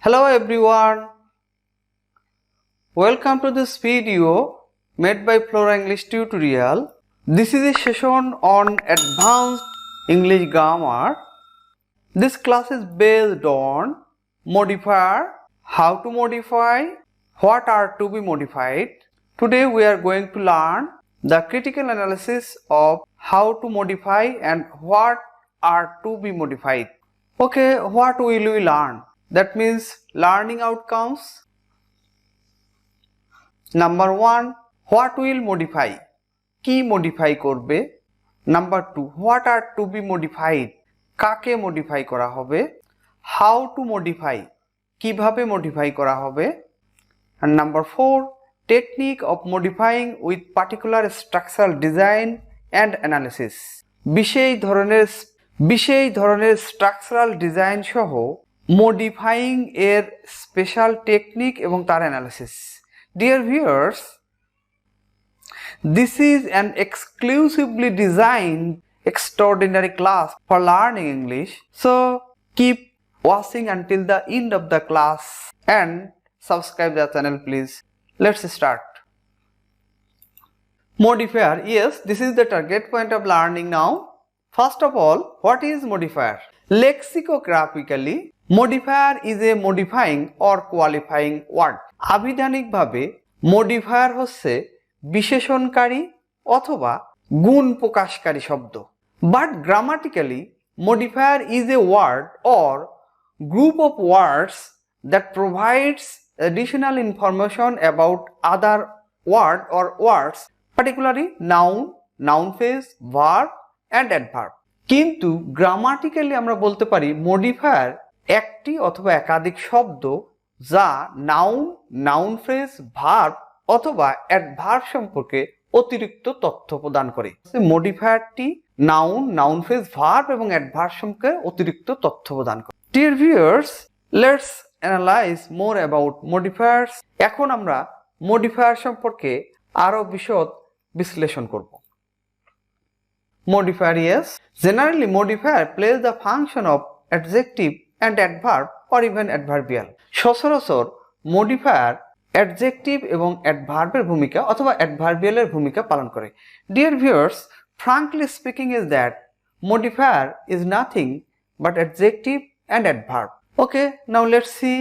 Hello everyone, welcome to this video made by Flora English tutorial. This is a session on advanced English grammar. This class is based on modifier, how to modify, what are to be modified. Today we are going to learn the critical analysis of how to modify and what are to be modified. Okay, what will we learn? That means learning outcomes. Number 1, what will modify? কি modify করবে? Number 2, what are to be modified? কাকে modify করা হবে? How to modify? কিভাবে modify করা হবে? And number 4, technique of modifying with particular structural design and analysis. বিশেষ ধরনের স্ট্রাকচারাল ডিজাইন সহ মডিফাইং এর স্পেশাল টেকনিক এবং তার analysis. Dear viewers, this is an exclusively designed extraordinary class for learning English. So keep watching until the end of the class and subscribe the channel please. Let's start. Modifier. Yes, this is the target point of learning now. First of all, what is modifier? Lexicographically, modifier is a modifying or qualifying word. আবিধানিকভাবে modifier হচ্ছে বিশেষণকারী অথবা গুণ প্রকাশকারী শব্দ। But grammatically, modifier is a word or group of words that provides additional information about other word or words, particularly noun, noun phrase, verb and adverb. কিন্তু grammatically আমরা বলতে পারি modifier একটি অথবা একাধিক শব্দ যা নাউন, নাউন ফ্রেজ, ভার্ব অথবা অ্যাডভার্ব সম্পর্কে অতিরিক্ত তথ্য প্রদান করে। মডিফায়ারটি নাউন, নাউন ফ্রেজ, ভার্ব এবং অ্যাডভার্ব সম্পর্কে অতিরিক্ত তথ্য প্রদান করে। Dear viewers, let's analyze more about modifiers. এখন আমরা মডিফায়ার সম্পর্কে আরো বিশদ বিশ্লেষণ করব। Modifier, yes. Generally, modifier plays the function of adjective and adverb or even adverbial. সচরাচর modifier adjective এবং adverb-এর ভূমিকা অথবা adverbial-এর ভূমিকা পালন করে। Dear viewers, frankly speaking is that modifier is nothing but adjective and adverb. Okay, now let's see.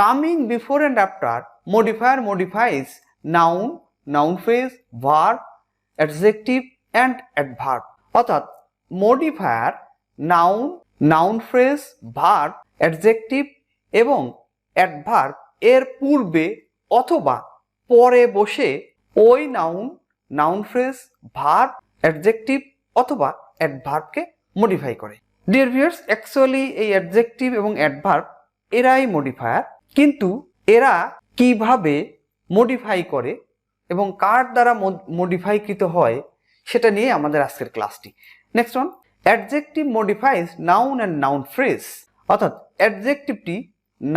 Coming before and after, modifier modifies noun, noun phrase, verb, adjective and adverb. অর্থাৎ modifier noun, noun phrase, verb, adjective এবং adverb এর পূর্বে অথবা পরে বসে ওই noun, noun phrase, verb, adjective অথবা অ্যাডভার্বকে modify করে। ডিয়ার ভিউয়ার্স, অ্যাকচুয়ালি এই অ্যাডজেক্টিভ এবং অ্যাডভার্ব এরাই মডিফায়ার, কিন্তু এরা কিভাবে মডিফাই করে এবং কার দ্বারা মডিফাইকৃত হয় সেটা নিয়ে আমাদের আজকের ক্লাসটি। Next one, adjective modifies noun and noun phrase. অর্থাৎ অ্যাডজেক্টিভটি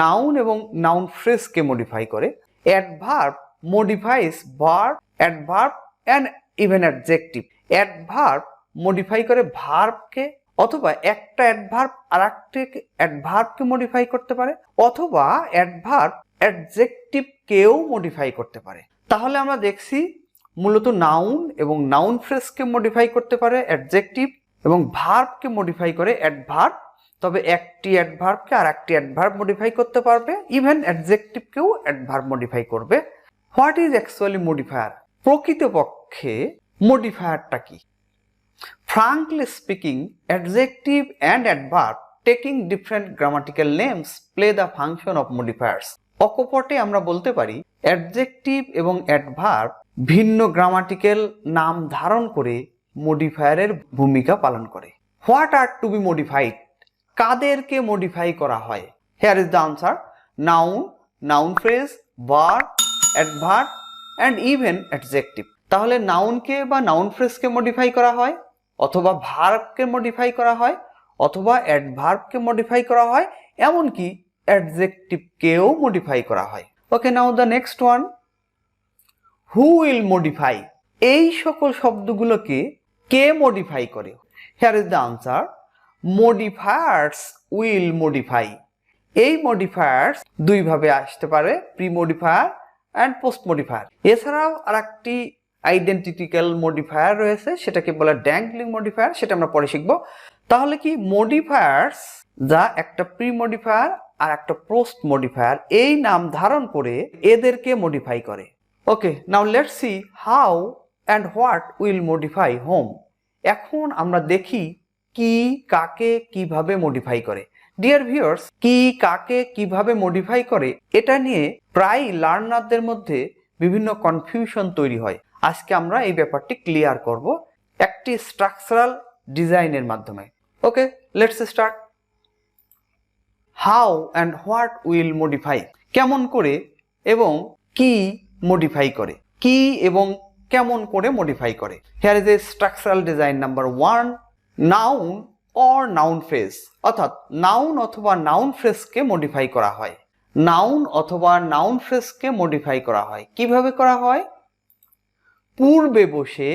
নাউন এবং নাউন ফ্রেজকে মডিফাই করে। Adverb modifies verb, adverb and even adjective. Adverb modify করে ভার্বকে অথবা একটা অ্যাডভার্ব আর একটা অ্যাডভার্বকে মডিফাই করতে পারে অথবা অ্যাডভার্ব অ্যাডজেক্টিভকেও মডিফাই করতে পারে। তাহলে আমরা দেখছি মূলত নাউন এবং নাউন ফ্রেজকে মডিফাই করতে পারে অ্যাডজেক্টিভ এবং ভার্বকে মডিফাই করে অ্যাডভার্ব, তবে একটি অ্যাডভার্বকে আর একটি অ্যাডভার্ব মডিফাই করতে পারবে, ইভেন অ্যাডজেক্টিভকেও অ্যাডভার্ব মডিফাই করবে। What is actually modifier? প্রকৃতপক্ষে মডিফায়ারটা কি? Frankly speaking, adjective and adverb taking different grammatical names play the function of modifiers. অকপটে আমরা বলতে পারি অ্যাডজেক্টিভ এবং অ্যাডভার্ব ভিন্ন গ্রামাটিক্যাল নাম ধারণ করে মডিফায়ারের ভূমিকা পালন করে। What are to be modified? কাদেরকে মডিফাই করা হয়? Here is the answer. Noun, noun phrase, verb, adverb and even adjective. তাহলে নাউনকে বা নাউন ফ্রেজকে মডিফাই করা হয় অথবা ভার্বকে মডিফাই করা হয় অথবা অ্যাডভার্বকে মডিফাই করা হয়, এমনকি অ্যাডজেক্টিভকেও মডিফাই করা হয়। Okay, now the next one, who will modify? এই সকল শব্দগুলোকে কে মডিফাই করে? Here is the answer, modifiers will modify. এই মডিফায়ার্স দুই ভাবে আসতে পারে, pre modifier and post modifier. এছাড়াও আর একটি আইডেন্টিটিক্যাল মডিফায়ার রয়েছে, সেটাকে বলে ড্যাংলিং মডিফায়ার, সেটা আমরা পরে শিখবো। তাহলে কি মডিফায়ার্স যা একটা প্রি মডিফায়ার আর একটা পোস্ট মডিফায়ার এই নাম ধারণ করে এদেরকে মডিফাই করে। Okay, now let's see how and what will modify home. এখন আমরা দেখি কি কাকে কিভাবে মডিফাই করে। ডিয়ার ভিউয়ার্স, কি কাকে কিভাবে মডিফাই করে এটা নিয়ে প্রায় লার্নারদের মধ্যে বিভিন্ন কনফিউশন তৈরি হয়। আজকে আমরা এই ব্যাপারটি ক্লিয়ার করব একটি স্ট্রাকচারাল ডিজাইনের মাধ্যমে। Okay, let's start. How and what will modify, কেমন করে এবং কি মডিফাই করে, কি এবং কেমন করে মডিফাই করে। Here is a structural design number 1, noun or noun phrase, অর্থাৎ নাউন অথবা নাউন ফ্রেজকে মডিফাই করা হয়। নাউন অথবা নাউন ফ্রেজকে মডিফাই করা হয় কিভাবে করা হয়? পূর্বে বসে,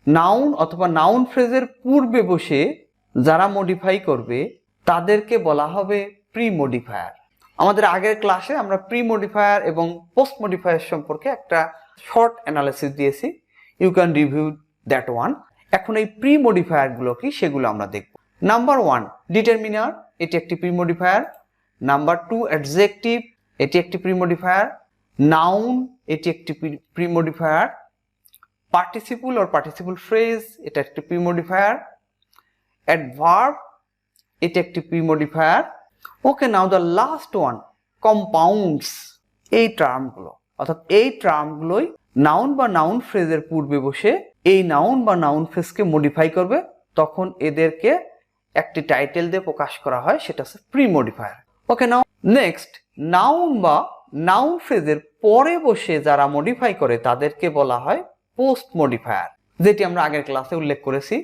নাউন অথবা নাউন ফ্রেজের পূর্বে বসে যারা মডিফাই করবে তাদেরকে বলা হবে প্রি মডিফায়ার। আমাদের আগের ক্লাসে আমরা প্রি মডিফায়ার এবং পোস্ট মডিফায়ার সম্পর্কে একটা শর্ট অ্যানালিসিস দিয়েছি, you can review that one. এখন এই প্রি মডিফায়ার গুলো কি সেগুলো আমরা দেখব। নাম্বার 1 ডিটারমিনার, এটি একটি প্রি মডিফায়ার। নাম্বার 2 অ্যাডজেক্টিভ, এটি একটি প্রি মডিফায়ার। নাউন, এটি একটি pre modifier. Participle or participle phrase, এটা একটি প্রি মডিফায়ার। অ্যাডভার্ব, এটি একটি pre modifier. Okay, now the last one compounds. এই টার্মগুলো, অর্থাৎ এই টার্মগুলোই নাউন বা নাউন ফ্রেজের পূর্বে বসে এই নাউন বা নাউন ফ্রেজকে মডিফাই করবে, তখন এদেরকে একটি টাইটেল দিয়ে প্রকাশ করা হয়, সেটা হচ্ছে প্রি মডিফায়ার। ওকে, নাও নেক্সট, নাউন বা নাউন ফ্রেজের পরে বসে যারা মডিফাই করে তাদেরকে বলা হয় পোস্ট মডিফায়ার, যেটি আমরা আগের ক্লাসে উল্লেখ করেছি।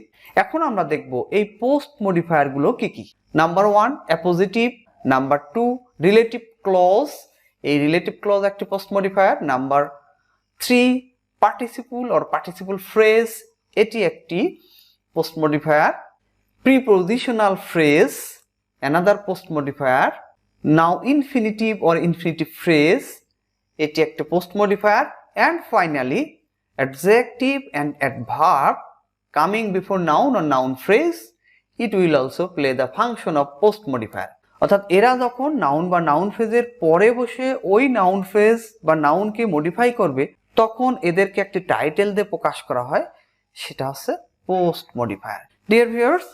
এখন আমরা দেখব এই পোস্ট মডিফায়ার গুলো কি কি। Number 1 appositive. Number 2 relative clause, এই রিলেটিভ ক্লজ একটি post modifier. Number 3 participle or participle phrase, এটি একটি post modifier. Prepositional phrase, another post modifier. Now infinitive or infinitive phrase, এটি একটি post modifier. And finally adjective and adverb coming before noun or noun phrase, it will also play the function of post modifier. অর্থাৎ এরা যখন noun বা noun ফ্রেজের পরে বসে ওই noun phrase বা নাউনকে মডিফাই করবে তখন এদেরকে একটি টাইটেল দিয়ে প্রকাশ করা হয়, সেটা হচ্ছে পোস্ট মডিফায়ার। ডিয়ার ভিউয়ার্স,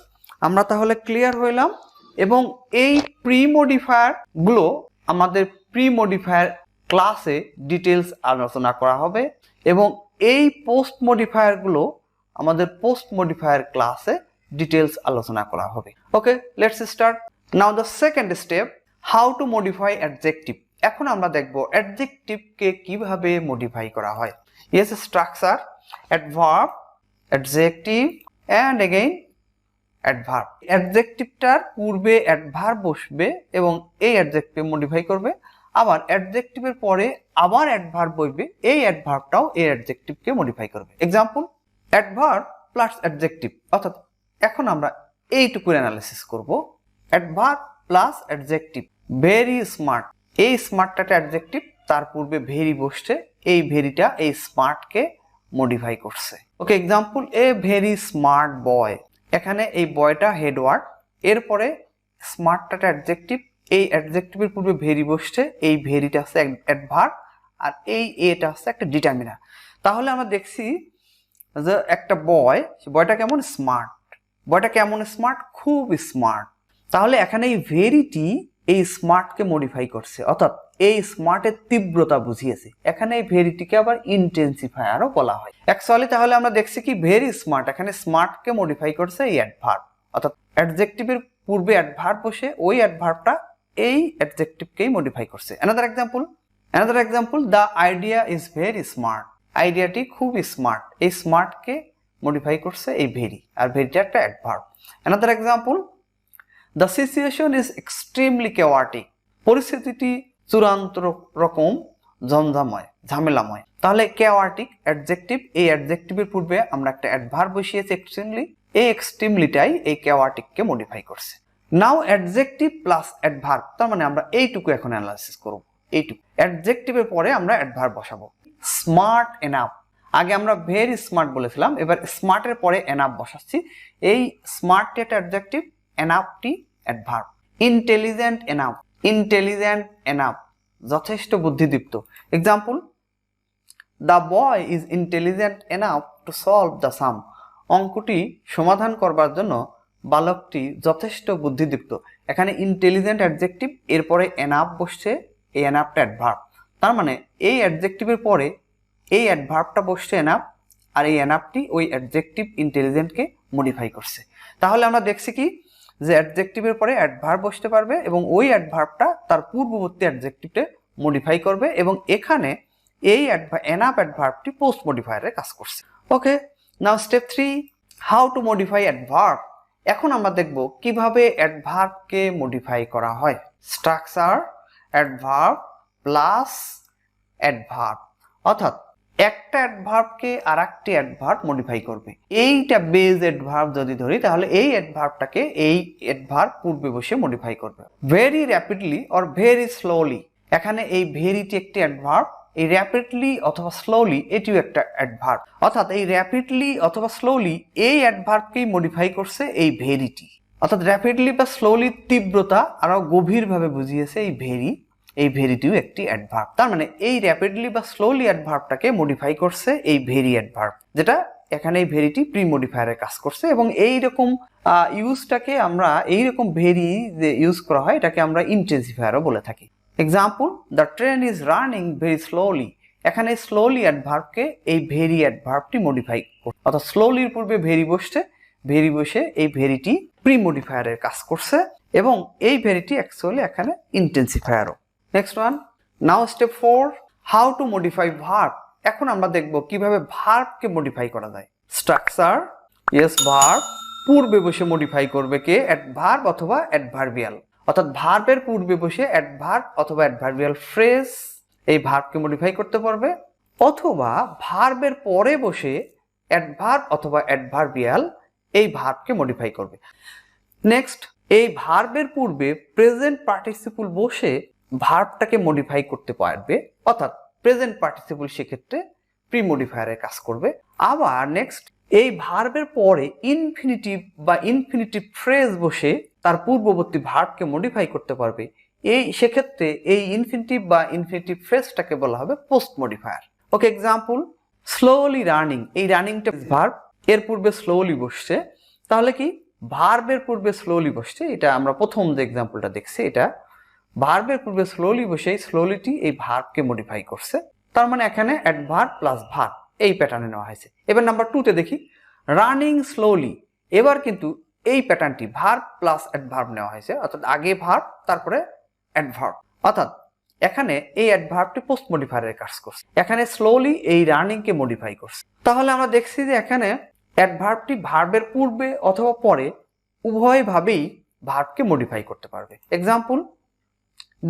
আমরা তাহলে ক্লিয়ার হইলাম এবং এই প্রি মডিফায়ার গুলো আমাদের প্রি মডিফায়ার ক্লাসে ডিটেলস আলোচনা করা হবে এবং এই পোস্ট মডিফায়ার গুলো আমাদের পোস্ট মডিফায়ার ক্লাসে ডিটেলস আলোচনা করা হবে। Okay, let's start. Now the second step, how to modify adjective. এখন আমরা দেখব অ্যাডজেক্টিভকে কিভাবে মডিফাই করা হয়। Yes, structure, adverb, adjective and again adverb. অ্যাডজেক্টিভটার পূর্বে অ্যাডভার্ব বসবে এবং এই অ্যাডজেক্টিভ মডিফাই করবে, আবার অ্যাডজেক্টিভের পরে আবার অ্যাডভার্ব বসবে, এই অ্যাডভার্বটাও এই অ্যাডজেক্টিভকে মডিফাই করবে। Example, adverb plus adjective. অর্থাৎ এখন আমরা এইটুকুর অ্যানালিসিস করব। Adverb plus adjective, very smart. এই স্মার্টটা অ্যাডজেক্টিভ, তার পূর্বে ভেরি বসছে, এই ভেরিটা এই স্মার্টকে মডিফাই করছে। Okay, example, a very smart boy. এখানে এই বয়টা হেডওয়ার্ড, এরপরে স্মার্টটা অ্যাডজেক্টিভ, এই অ্যাডজেক্টিভের পূর্বে ভেরি বসছে, এই ভেরিটা হচ্ছে অ্যাডভার্ব আর এই এটা হচ্ছে একটা ডিটারমিনার। তাহলে আমরা দেখছি যে একটা বয়টা কেমন স্মার্ট। বয়টা কেমন স্মার্ট? খুব স্মার্ট। তাহলে এখানে এই ভেরিটি এই স্মার্টকে মডিফাই করছে, অর্থাৎ এই স্মার্টের তীব্রতা বুঝিয়েছে। এখানে এই ভেরিটিকে আবার ইন্টেন্সিফায়ারও বলা হয় অ্যাকচুয়ালি। তাহলে আমরা দেখছি কি ভেরি স্মার্ট, এখানে স্মার্টকে মডিফাই করছে এই অ্যাডভার্ব, অর্থাৎ অ্যাডজেক্টিভের পূর্বে অ্যাডভার্ব বসে ওই অ্যাডভার্বটা এই অ্যাডজেক্টিভকেই মডিফাই করছে। Another example, the idea is very smart. আইডিয়াটি খুব স্মার্ট, এই স্মার্টকে মডিফাই করছে এই ভেরি, আর ভেরিটা একটা adverb. Another example, the situation is extremely chaotic. পরিস্থিতিটি চূড়ান্ত রকম ঝামেলাময়। তাহলে কেওয়াটিক অ্যাডজেক্টিভ, এই অ্যাডজেক্টিভের পূর্বে আমরা একটা অ্যাডভার্ব বসিয়েছি এক্সট্রিমলি, এই এক্সট্রিমলিটাই এই কেওয়াটিককে মডিফাই করছে। নাও অ্যাডজেক্টিভ প্লাস অ্যাডভার্ব, তার মানে আমরা এইটুকু এখন অ্যানালাইসিস করব। এইটুকু অ্যাডজেক্টিভের পরে আমরা অ্যাডভার্ব বসাবো। স্মার্ট এনাফ, আগে আমরা ভেরি স্মার্ট বলেছিলাম, এবার স্মার্টের পরে এনাফ বসাচ্ছি। এই স্মার্ট একটা অ্যাডজেক্টিভ, এনাফটি adverb. Intelligent enough, intelligent enough যথেষ্ট বুদ্ধিদীপ্ত। Example, the boy is intelligent enough to solve the sum, অঙ্কটি সমাধান করবার জন্য বালকটি যথেষ্ট বুদ্ধিদীপ্ত। এখানে ইন্টেলিজেন্ট অ্যাডজেক্টিভ, এরপরে এনাফ বসছে, এই এনাফটা অ্যাডভার্ব। তার মানে এই অ্যাডজেক্টিভের পরে এই অ্যাডভার্বটা বসছে এনাফ, আর এই এনাফটি ওই অ্যাডজেক্টিভ ইন্টেলিজেন্টকে মডিফাই করছে। তাহলে আমরা দেখছি কি, যে অ্যাডজেক্টিভের পরে অ্যাডভার্ব বসতে পারবে এবং ওই অ্যাডভার্বটা তার পূর্ববর্তী অ্যাডজেক্টিভে মডিফাই করবে, এবং এখানে এই এনাফ অ্যাডভার্বটি পোস্ট মডিফায়ারে কাজ করছে। Okay, now step 3, how to modify adverb. এখন আমরা দেখব কিভাবে অ্যাডভার্বকে মডিফাই করা হয়। স্ট্রাকচার অ্যাডভার্ব প্লাস অ্যাডভার্ব, অর্থাৎ একটা অ্যাডভার্বকে আরেকটি অ্যাডভার্ব মডিফাই করবে। এইটা বেজ অ্যাডভার্ব যদি ধরি, তাহলে এই অ্যাডভার্বটাকে এই অ্যাডভার্ব পূর্বে বসে মডিফাই করবে। Very rapidly or very slowly, এখানে এই ভেরিটি একটি অ্যাডভার্ব, এই র্যাপিডলি অথবা স্লোলি এটিও একটা অ্যাডভার্ব, অর্থাৎ এই র্যাপিডলি অথবা স্লোলি এই অ্যাডভার্বকেই মডিফাই করছে এই ভেরিটি। অর্থাৎ র্যাপিডলি বা স্লোলির তীব্রতা আরো গভীরভাবে বুঝিয়েছে এই ভেরিটিও একটি অ্যাডভার্ব। তার মানে এই র্যাপিডলি বা স্লোলি অ্যাডভার্বটাকে মডিফাই করছে এই ভেরি অ্যাডভার্ব, যেটা এখানে এই ভেরিটি প্রি মডিফায়ারে কাজ করছে। এবং এইরকম ইউজটাকে আমরা, এইরকম ভেরি যে ইউজ করা হয় এটাকে আমরা ইন্টেন্সিফায়ারও বলে থাকি। Example, the train is running very slowly, এখানে স্লোলি অ্যাডভার্বকে এই ভেরি অ্যাডভার্বটি মডিফাই করছে, অর্থাৎ স্লোলির পূর্বে ভেরি বসছে, ভেরি বসে এই ভেরিটি প্রি মডিফায়ারের কাজ করছে, এবং এই ভেরিটি অ্যাকচুয়ালি এখানে ইন্টেন্সিফায়ারও। Next one, now step 4, how to modify verb. এখন আমরা দেখব কিভাবে ভার্বকে মডিফাই করা যায়। স্ট্রাকচার, ইয়েস ভার্ব, পূর্বে বসে মডিফাই করবে কে, অ্যাডভার্ব অথবা অ্যাডভার্বিয়াল, অর্থাৎ ভার্বের পূর্বে বসে অ্যাডভার্ব অথবা অ্যাডভার্বিয়াল ফ্রেজ এই ভার্বকে মডিফাই করতে পারবে, অথবা ভার্বের পরে বসে অ্যাডভার্ব অথবা অ্যাডভার্বিয়াল এই ভার্বকে মডিফাই করবে। নেক্সট, এই ভার্বের পূর্বে প্রেজেন্ট পার্টিসিপল বসে ভার্বটাকে মডিফাই করতে পারবে, অর্থাৎ প্রেজেন্ট পার্টিসিপল সেক্ষেত্রে প্রি মডিফায়ারে কাজ করবে। আবার নেক্সট, এই ভার্বের পরে ইনফিনিটিভ বা ইনফিনিটিভ ফ্রেজ বসে তার পূর্ববর্তী ভার্বকে মডিফাই করতে পারবে। এই সেক্ষেত্রে এই ইনফিনিটিভ বা ইনফিনিটিভ ফ্রেজটাকে বলা হবে পোস্ট মডিফায়ার। ওকে, এক্সাম্পল, স্লোলি রানিং, এই রানিংটা ভার্ব, এর পূর্বে স্লোলি বসছে, তাহলে কি ভার্বের পূর্বে স্লোলি বসছে, এটা আমরা প্রথম যে এক্সাম্পলটা দেখছি, এটা ভার্বের পূর্বে স্লোলি বসে স্লোলিটি এই ভার্বকে মডিফাই করছে। তার মানে এখানে অ্যাডভার্ব প্লাস ভার্ব এই প্যাটার্নে নেওয়া হয়েছে। এবার নাম্বার 2তে দেখি, রানিং স্লোলি, এবার কিন্তু এই প্যাটার্নটি ভার্ব প্লাস অ্যাডভার্ব নেওয়া হয়েছে, অর্থাৎ আগে ভার্ব তারপরে অ্যাডভার্ব, অর্থাৎ এখানে এই অ্যাডভার্বটি পোস্ট মডিফায়ারের কাজ করছে, এখানে স্লোলি এই রানিংকে মডিফাই করছে। তাহলে আমরা দেখছি যে এখানে অ্যাডভার্বটি ভার্বের পূর্বে অথবা পরে উভয়ভাবেই ভার্বকে মডিফাই করতে পারবে। Example,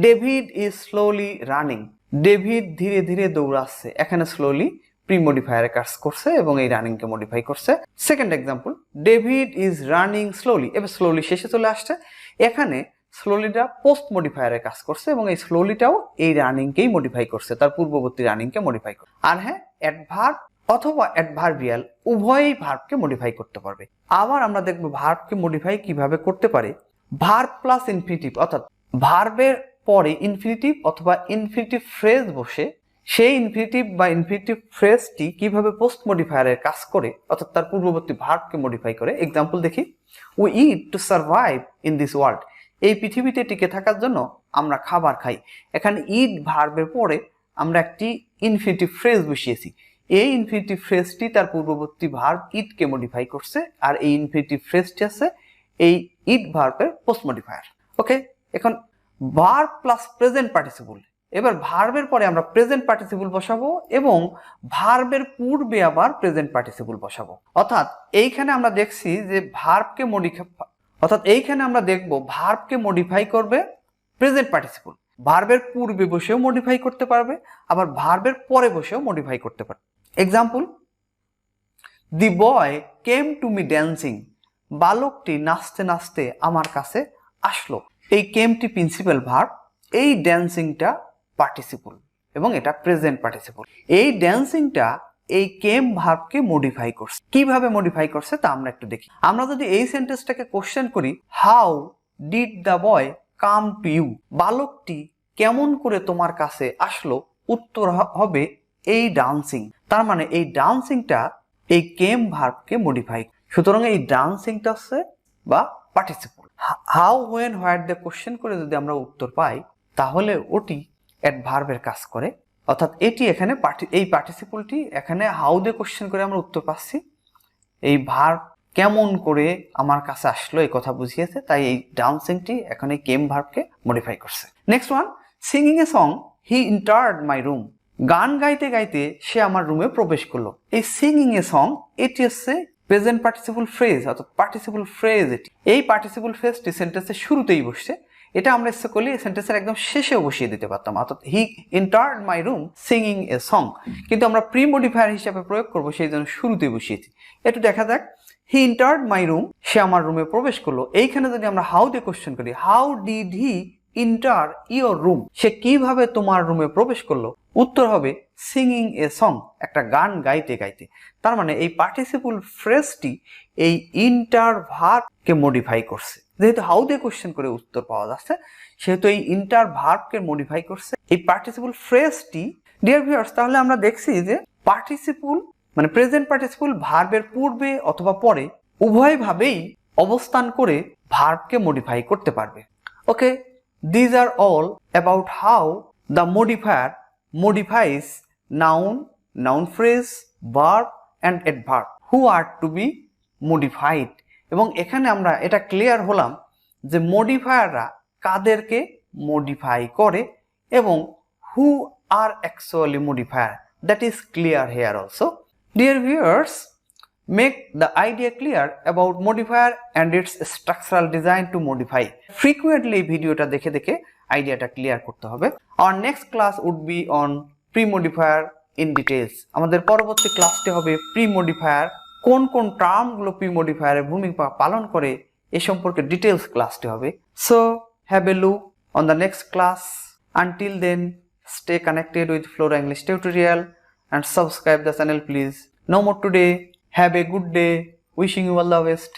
David is slowly running, David ধীরে ধীরে দৌড়াচ্ছে, এখানে স্লোলি প্রি মডিফায়ারে কাজ করছে এবং এই রানিংকে মডিফাই করছে। Second example, David is running slowly, এবার স্লোলি শেষে চলে আসছে, এখানে স্লোলিটা পোস্ট মডিফায়ারে কাজ করছে এবং এই স্লোলিটাও এই রানিংকেই মডিফাই করছে, তার পূর্ববর্তী রানিংকে মডিফাই করছে। আর হ্যাঁ, অ্যাডভার্ব অথবা অ্যাডভার্বিয়াল উভয়ই ভার্বকে মডিফাই করতে পারবে। আবার আমরা দেখব ভার্বকে মডিফাই কিভাবে করতে পারে। ভার্ব প্লাস ইনফিনিটিভ, অর্থাৎ ভার্বের পরে ইনফিনিটিভ অথবা ইনফিনিটিভ ফ্রেজ বসে সেই ইনফিনিটিভ বা ইনফিনিটিভ ফ্রেজটি কিভাবে পোস্ট মডিফায়ারের কাজ করে, অর্থাৎ তার পূর্ববর্তী ভার্বকে মডিফাই করে। এক্সাম্পল দেখি, we eat to survive in this world, এই পৃথিবীতে টিকে থাকার জন্য আমরা খাবার খাই। এখানে ইট ভার্বের পরে আমরা একটি ইনফিনিটিভ ফ্রেজ বসিয়েছি, এই ইনফিনিটিভ ফ্রেজটি তার পূর্ববর্তী ভার্ব ইটকে মডিফাই করছে, আর এই ইনফিনিটিভ ফ্রেজটি আছে এই ইট ভার্বের পোস্ট মডিফায়ার। ওকে, এখন ভার্ব প্লাস প্রেজেন্ট পার্টিসিপল, এবার ভার্বের পরে আমরা প্রেজেন্ট পার্টিসিপল বসাবো এবং ভার্বের পূর্বে আবার প্রেজেন্ট পার্টিসিপল বসাবো। অর্থাৎ এইখানে আমরা দেখছি যে ভার্বকে ভার্বকে মডিফাই করবে প্রেজেন্ট পার্টিসিপল, ভার্বের পূর্বে বসেও মডিফাই করতে পারবে, আবার ভার্বের পরে বসেও মডিফাই করতে পারবে। Example, the boy came to me dancing, বালকটি নাচতে নাচতে আমার কাছে আসলো। এই কেমটি প্রিন্সিপাল ভার্ব, এই ড্যান্সিংটা পার্টিসিপল এবং এটা প্রেজেন্ট পার্টিসিপল। এই ড্যান্সিংটা এই কেম ভার্বকে মডিফাই করছে। কিভাবে মডিফাই করছে তা আমরা একটু দেখি। আমরা যদি এই সেন্টেন্সটাকে কোশ্চেন করি, how did the boy come to you, বালকটি কেমন করে তোমার কাছে আসলো, উত্তর হবে এই ডান্সিং। তার মানে এই ডান্সিংটা এই কেম ভার্বকে মডিফাই। সুতরাং এই ডান্সিংটা হচ্ছে বা পার্টিসিপল। হাউ, হোয়েন, হোয়াট দিয়ে কোশ্চেন করে যদি আমরা উত্তর পাই তাহলে ওটি অ্যাডভার্বের কাজ করে। অর্থাৎ এটি এখানে এই পার্টিসিপলটি এখানে হাউ দিয়ে কোশ্চেন করে আমরা উত্তর পাচ্ছি, এই ভার্ব কেমন করে আমার কাছে আসলো এই কথা বুঝিয়েছে, তাই এই ডান্সিংটি এখানে কেম ভার্বকে মডিফাই করছে। Next one, singing a song he entered my room, গান গাইতে গাইতে সে আমার রুমে প্রবেশ করলো। এই সিঙ্গিং এ সং এটি হচ্ছে প্রেজেন্ট পার্টিসিপল ফ্রেজ, অর্থাৎ পার্টিসিপল ফ্রেজ। এটি এই পার্টিসিপল ফ্রেজটি সেন্টেন্সের শুরুতেই বসছে। এটা আমরা ইচ্ছে করলে সেন্টেন্সের একদম শেষেও বসিয়ে দিতে পারতাম, অর্থাৎ he entered my room singing a song, কিন্তু আমরা প্রি মডিফায়ার হিসাবে প্রয়োগ করব, সেই জন্য শুরুতেই বসিয়েছি। একটু দেখা যাক, হি এন্টার্ড মাই রুম, সে আমার রুমে প্রবেশ করলো। এইখানে যদি আমরা হাউ দিয়ে কোশ্চেন করি, how did he enter your room, সে কিভাবে তোমার রুমে প্রবেশ করলো, উত্তর হবে সিঙ্গিং এ সং, একটা গান গাইতে গাইতে। তার মানে এই পার্টিসিপল ফ্রেজটি এই ইন্টার ভার্বকে মডিফাই করছে। যেহেতু হাউ দিয়ে কোশ্চেন করে উত্তর পাওয়া যাচ্ছে, সেহেতু এই ইন্টার ভার্বকে মডিফাই করছে এই পার্টিসিপল ফ্রেজটি। ডিয়ার ভিউয়ার্স, তাহলে আমরা দেখছি যে পার্টিসিপল মানে প্রেজেন্ট পার্টিসিপল ভার্বের পূর্বে অথবা পরে উভয়ভাবেই অবস্থান করে ভার্বকে মডিফাই করতে পারবে। ওকে, these are all about how the modifier modifies noun, noun phrase, verb and adverb who are to be modified। এবং এখানে আমরা এটা ক্লিয়ার হলাম যে মডিফায়াররা কাদেরকে মডিফাই করে এবং who are actually modifier, that is clear here also. Dear viewers, make the idea clear about modifier and its structural design to modify. Frequently ভিডিওটা দেখে দেখে আইডিয়াটা ক্লিয়ার করতে হবে। Our next class would be on pre-modifier in details. আমাদের পরবর্তী ক্লাসটি হবে pre-modifier, কোন কোন টার্মগুলো pre-modifieর ভূমিকা পালন করে এ সম্পর্কে ডিটেইলস ক্লাসটি হবে। So have a look on the next class. Until then, stay connected with Flora English tutorial and subscribe the channel please. No more today. Have a good day. Wishing you all the best.